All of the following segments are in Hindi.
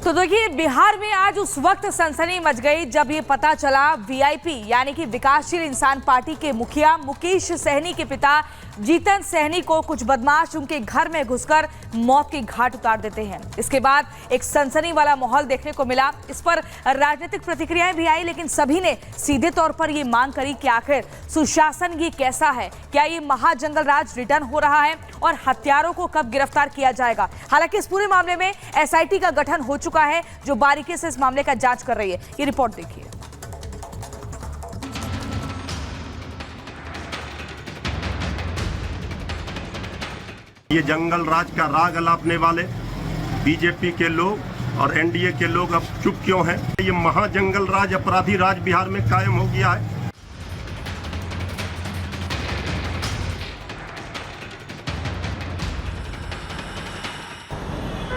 तो देखिए, बिहार में आज उस वक्त सनसनी मच गई जब ये पता चला वीआईपी यानी कि विकासशील इंसान पार्टी के मुखिया मुकेश सहनी के पिता जीतन सहनी को कुछ बदमाश उनके घर में घुसकर मौत की घाट उतार देते हैं। इसके बाद एक सनसनी वाला माहौल देखने को मिला। इस पर राजनीतिक प्रतिक्रियाएं भी आई, लेकिन सभी ने सीधे तौर पर ये मांग करी कि आखिर सुशासन ये कैसा है, क्या ये महाजंगल राज रिटर्न हो रहा है और हत्यारों को कब गिरफ्तार किया जाएगा। हालांकि इस पूरे मामले में एसआईटी का गठन हो चुका है जो बारीकी से इस मामले का जांच कर रही है। ये रिपोर्ट देखिए। ये जंगल राज का राग अलापने वाले बीजेपी के लोग और एनडीए के लोग अब चुप क्यों हैं? ये महाजंगल राज, अपराधी राज बिहार में कायम हो गया है।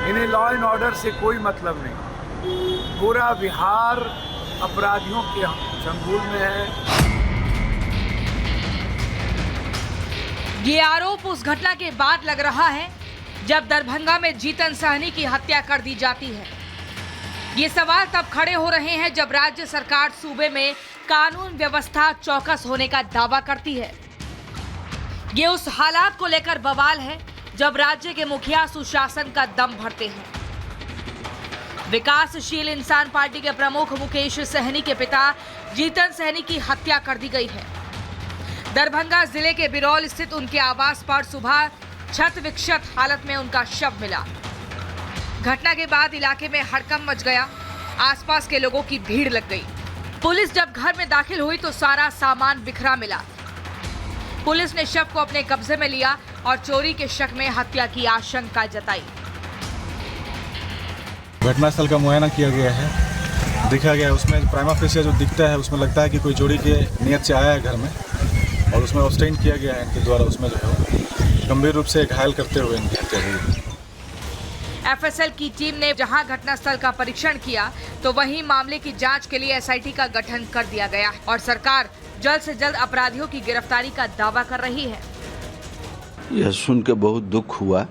इन्हें लॉ एंड ऑर्डर से कोई मतलब नहीं। पूरा बिहार अपराधियों के चंगुल में है। ये आरोप उस घटना के बाद लग रहा है जब दरभंगा में जीतन सहनी की हत्या कर दी जाती है। ये सवाल तब खड़े हो रहे हैं जब राज्य सरकार सूबे में कानून व्यवस्था चौकस होने का दावा करती है। ये उस हालात को लेकर बवाल है जब राज्य के मुखिया सुशासन का दम भरते हैं। विकासशील इंसान पार्टी के प्रमुख मुकेश सहनी के पिता जीतन सहनी की हत्या कर दी गई है। दरभंगा जिले के बिरौल स्थित उनके आवास पर सुबह क्षत विक्षत हालत में उनका शव मिला। घटना के बाद इलाके में हड़कंप मच गया। आसपास के लोगों की भीड़ लग गई। पुलिस जब घर में दाखिल हुई तो सारा सामान बिखरा मिला। पुलिस ने शव को अपने कब्जे में लिया और चोरी के शक में हत्या की आशंका जताई। घटनास्थल का मुआयना किया गया है, देखा गया उसमें प्राइमा फेसिया जो दिखता है उसमें लगता है कि कोई चोरी के नियत से आया है घर में और उसमें ऑब्स्टेन किया गया है इनके द्वारा। उसमें जो है गंभीर रूप से घायल करते हुए इनकी हत्या हुई। एफएसएल की टीम ने जहां घटनास्थल का परीक्षण किया तो वहीं मामले की जांच के लिए एसआईटी का गठन कर दिया गया और सरकार जल्द से जल्द अपराधियों की गिरफ्तारी का दावा कर रही है। यह सुन के बहुत दुख हुआ।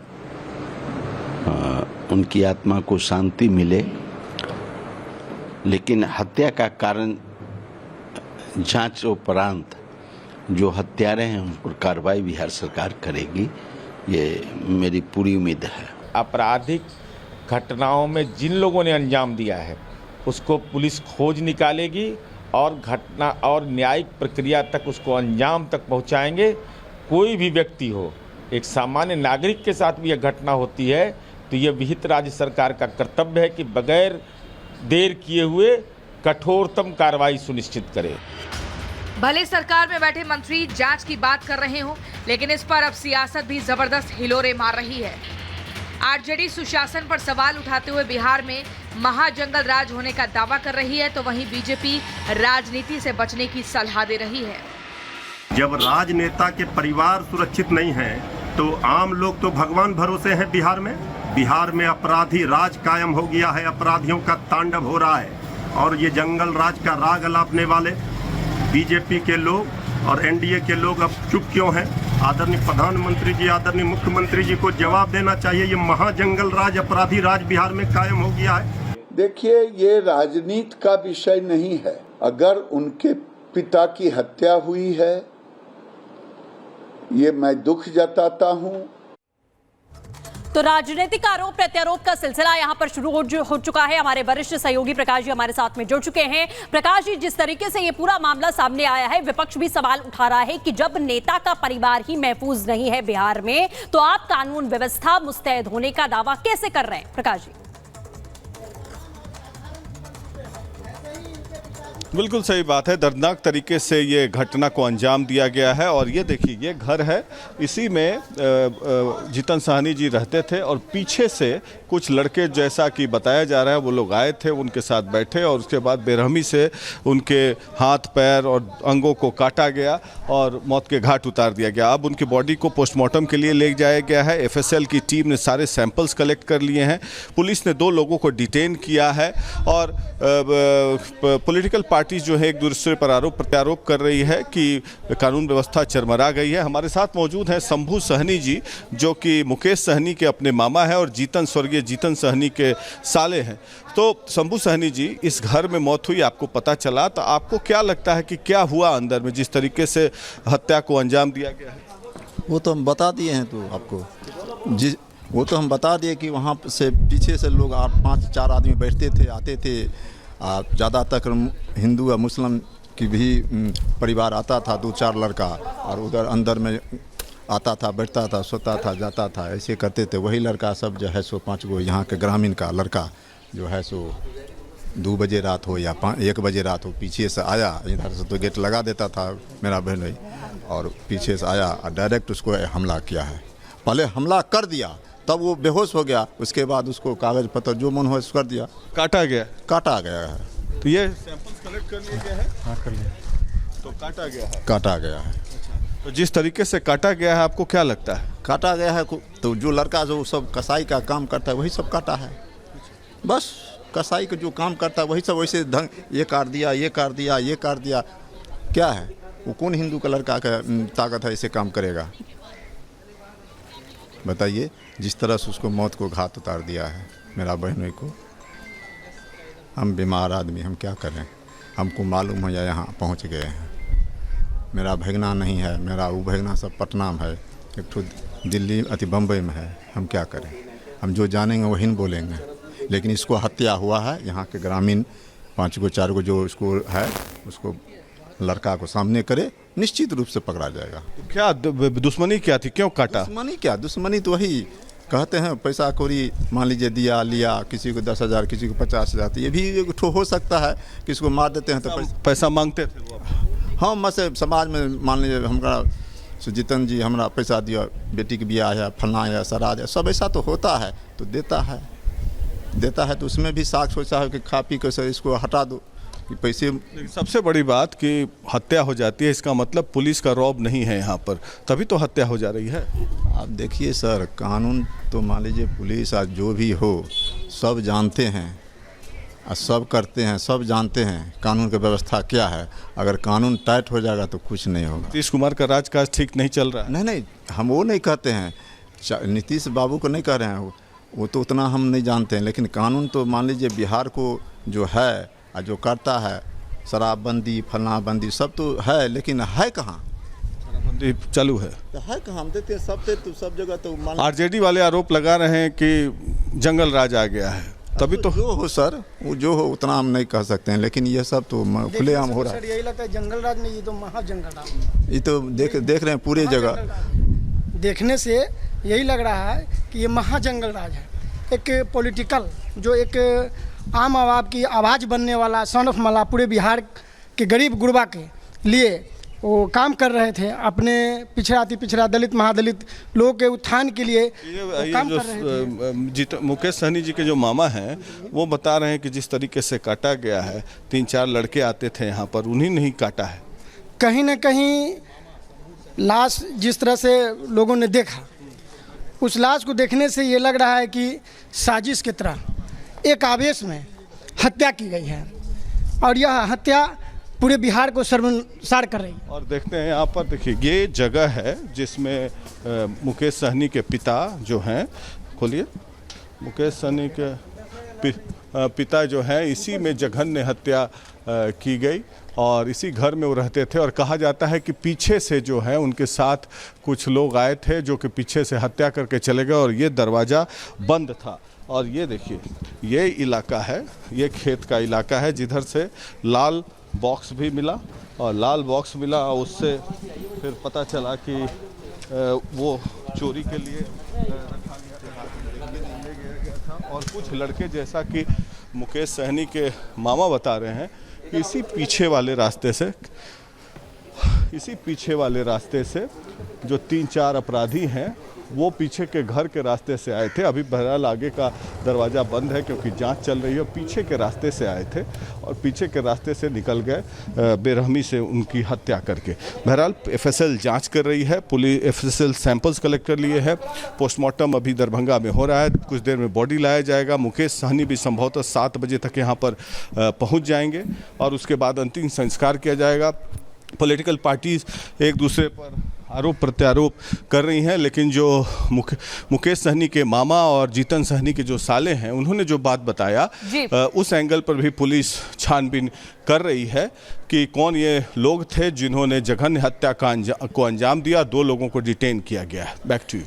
उनकी आत्मा को शांति मिले, लेकिन हत्या का कारण जांच उपरांत जो हत्यारे हैं उन पर कार्रवाई बिहार सरकार करेगी, ये मेरी पूरी उम्मीद है। आपराधिक घटनाओं में जिन लोगों ने अंजाम दिया है उसको पुलिस खोज निकालेगी और घटना और न्यायिक प्रक्रिया तक उसको अंजाम तक पहुंचाएंगे। कोई भी व्यक्ति हो, एक सामान्य नागरिक के साथ भी यह घटना होती है तो यह विहित राज्य सरकार का कर्तव्य है कि बगैर देर किए हुए कठोरतम कार्रवाई सुनिश्चित करे। भले सरकार में बैठे मंत्री जांच की बात कर रहे हो, लेकिन इस पर अब सियासत भी जबरदस्त हिलोरे मार रही है। आरजेडी सुशासन पर सवाल उठाते हुए बिहार में महाजंगल राज होने का दावा कर रही है, तो वहीं बीजेपी राजनीति से बचने की सलाह दे रही है। जब राजनेता के परिवार सुरक्षित नहीं है तो आम लोग तो भगवान भरोसे हैं। बिहार में अपराधी राज कायम हो गया है, अपराधियों का तांडव हो रहा है और ये जंगल राज का राग अलापने वाले बीजेपी के लोग और एनडीए के लोग अब चुप क्यों हैं? आदरणीय प्रधानमंत्री जी, आदरणीय मुख्यमंत्री जी को जवाब देना चाहिए। ये महाजंगल राज, अपराधी राज बिहार में कायम हो गया है। देखिए, ये राजनीति का विषय नहीं है। अगर उनके पिता की हत्या हुई है, ये मैं दुख जताता हूँ। तो राजनीतिक आरोप प्रत्यारोप का सिलसिला यहां पर शुरू हो चुका है। हमारे वरिष्ठ सहयोगी प्रकाश जी हमारे साथ में जुड़ चुके हैं। प्रकाश जी, जिस तरीके से ये पूरा मामला सामने आया है, विपक्ष भी सवाल उठा रहा है कि जब नेता का परिवार ही महफूज नहीं है बिहार में, तो आप कानून व्यवस्था मुस्तैद होने का दावा कैसे कर रहे हैं? प्रकाश जी। बिल्कुल सही बात है। दर्दनाक तरीके से ये घटना को अंजाम दिया गया है और ये देखिए, ये घर है, इसी में जीतन सहनी जी रहते थे और पीछे से कुछ लड़के, जैसा कि बताया जा रहा है, वो लोग आए थे, उनके साथ बैठे और उसके बाद बेरहमी से उनके हाथ पैर और अंगों को काटा गया और मौत के घाट उतार दिया गया। अब उनकी बॉडी को पोस्टमार्टम के लिए ले जाया गया है। एफएसएल की टीम ने सारे सैंपल्स कलेक्ट कर लिए हैं। पुलिस ने 2 लोगों को डिटेन किया है और पॉलिटिकल पार्टी जो है एक दूसरे पर आरोप प्रत्यारोप कर रही है कि कानून व्यवस्था चरमरा गई है। हमारे साथ मौजूद हैं शंभू सहनी जी, जो कि मुकेश सहनी के अपने मामा हैं और स्वर्गीय जीतन सहनी के साले हैं। तो शंभू सहनी जी, इस घर में मौत हुई, आपको पता चला, तो आपको क्या लगता है कि क्या हुआ अंदर में, जिस तरीके से हत्या को अंजाम दिया गया है? वो तो हम बता दिए हैं तो आपको जी, वो तो हम बता दिए कि वहाँ से पीछे से लोग 5-4 आदमी बैठते थे, आते थे। ज़्यादातर हिंदू या मुस्लिम की भी परिवार आता था, 2-4 लड़का, और उधर अंदर में आता था, बैठता था, सोता था, जाता था, ऐसे करते थे। वही लड़का सब जो है सो 5 गो यहाँ के ग्रामीण का लड़का जो है सो 2 बजे रात हो या 1 बजे रात हो, पीछे से आया, इधर से तो गेट लगा देता था मेरा बहन, और पीछे से आया और डायरेक्ट उसको हमला किया है। पहले हमला कर दिया, तब वो बेहोश हो गया, उसके बाद उसको कागज पत्र जो मन हो कर दिया, काटा गया है। तो ये सैंपल्स कलेक्ट कर लिया गया है? हाँ, कर लिया। तो काटा गया है। तो जिस तरीके से काटा गया है, आपको क्या लगता है? काटा गया है तो जो लड़का जो सब कसाई का काम करता है वही सब काटा है। बस कसाई का जो काम करता है वही सब वैसे ढंग, ये काट दिया, ये काट दिया, ये काट दिया। क्या है वो, कौन हिंदू का लड़का का ताकत है ऐसे काम करेगा? बताइए। जिस तरह से उसको मौत को घात उतार दिया है मेरा बहनोई को। हम बीमार आदमी, हम क्या करें? हमको मालूम है या यहाँ पहुँच गए हैं। मेरा भगना नहीं है, मेरा वो भगना सब पटना में है, एक ठो दिल्ली बम्बई में है। हम क्या करें? हम जो जानेंगे वही न बोलेंगे। लेकिन इसको हत्या हुआ है, यहाँ के ग्रामीण 5 गो 4 गो जो उसको है, उसको लड़का को सामने करे, निश्चित रूप से पकड़ा जाएगा। तो क्या दुश्मनी क्या थी, क्यों काटा? दुश्मनी तो वही कहते हैं, पैसा कौड़ी मान लीजिए दिया लिया, किसी को 10,000, किसी को 50,000, तो ये भी एक ठो हो सकता है। किसी को मार देते हैं तो पैसा मांगते थे वो? हाँ, मसे समाज में मान लीजिए हमारा सुजीतन जी हमरा पैसा दिया, बेटी के ब्याह है, फलना है, सराद है, सब ऐसा तो होता है, तो देता है तो उसमें भी साख सोचा है कि खा पी कर इसको हटा दो कि पैसे। सबसे बड़ी बात कि हत्या हो जाती है, इसका मतलब पुलिस का रौब नहीं है यहाँ पर, तभी तो हत्या हो जा रही है। आप देखिए सर, कानून तो मान लीजिए पुलिस आज जो भी हो सब जानते हैं और सब करते हैं, सब जानते हैं कानून की व्यवस्था क्या है। अगर कानून टाइट हो जाएगा तो कुछ नहीं होगा। नीतीश कुमार का राजकाज ठीक नहीं चल रहा है? नहीं, हम वो नहीं कहते हैं, नीतीश बाबू को नहीं कह रहे हैं, वो तो उतना हम नहीं जानते हैं। लेकिन कानून तो मान लीजिए बिहार को जो है और जो करता है, शराबबंदी, फलना बंदी सब तो है, लेकिन है कहाँ? शराबबंदी चालू है कहाँ? हम देते हैं सब जगह तो। आरजेडी वाले आरोप लगा रहे हैं कि जंगल राज आ गया है, तभी तो जो हो सर, वो जो हो उतना हम नहीं कह सकते हैं, लेकिन ये सब तो खुलेआम हो रहा है। यही लगता है जंगल राज नहीं, ये तो महाजंगल राज। ये तो देख रहे हैं पूरे जगह। देखने से यही लग रहा है कि ये महाजंगल राज है। एक पॉलिटिकल जो एक आम आवाम की आवाज़ बनने वाला सन ऑफ मला पूरे बिहार के गरीब गुरबा के लिए वो काम कर रहे थे, अपने पिछड़ा दलित महादलित लोगों के उत्थान के लिए काम कर रहे थे। मुकेश सहनी जी के जो मामा हैं वो बता रहे हैं कि जिस तरीके से काटा गया है, 3-4 लड़के आते थे यहाँ पर, उन्हीं ने ही काटा है। कहीं ना कहीं लाश जिस तरह से लोगों ने देखा, उस लाश को देखने से ये लग रहा है कि साजिश की तरह एक आवेश में हत्या की गई है, और यह हत्या पूरे बिहार को शर्मसार कर रही है। और देखते हैं यहाँ पर, देखिए ये जगह है जिसमें मुकेश सहनी के पिता जो हैं, खोलिए, मुकेश सहनी के पिता जो हैं, इसी में जघन्य हत्या की गई और इसी घर में वो रहते थे। और कहा जाता है कि पीछे से जो है उनके साथ कुछ लोग आए थे जो कि पीछे से हत्या करके चले गए, और ये दरवाज़ा बंद था। और ये देखिए, ये इलाका है, ये खेत का इलाका है जिधर से लाल बॉक्स भी मिला, और लाल बॉक्स मिला, उससे फिर पता चला कि वो चोरी के लिए रखा गया था। और कुछ लड़के, जैसा कि मुकेश सहनी के मामा बता रहे हैं, इसी पीछे वाले रास्ते से जो 3-4 अपराधी हैं वो पीछे के घर के रास्ते से आए थे। अभी बहरहाल आगे का दरवाज़ा बंद है क्योंकि जांच चल रही है। पीछे के रास्ते से आए थे और पीछे के रास्ते से निकल गए बेरहमी से उनकी हत्या करके। बहरहाल एफएसएल जांच कर रही है, पुलिस एफएसएल सैंपल्स कलेक्ट कर लिए है। पोस्टमार्टम अभी दरभंगा में हो रहा है, कुछ देर में बॉडी लाया जाएगा। मुकेश सहनी भी संभवतः 7 बजे तक यहाँ पर पहुँच जाएंगे और उसके बाद अंतिम संस्कार किया जाएगा। पॉलिटिकल पार्टीज एक दूसरे पर आरोप प्रत्यारोप कर रही हैं, लेकिन जो मुकेश सहनी के मामा और जीतन सहनी के जो साले हैं उन्होंने जो बात बताया उस एंगल पर भी पुलिस छानबीन कर रही है कि कौन ये लोग थे जिन्होंने जघन्य हत्या को अंजाम दिया। 2 लोगों को डिटेन किया गया है। Back to you.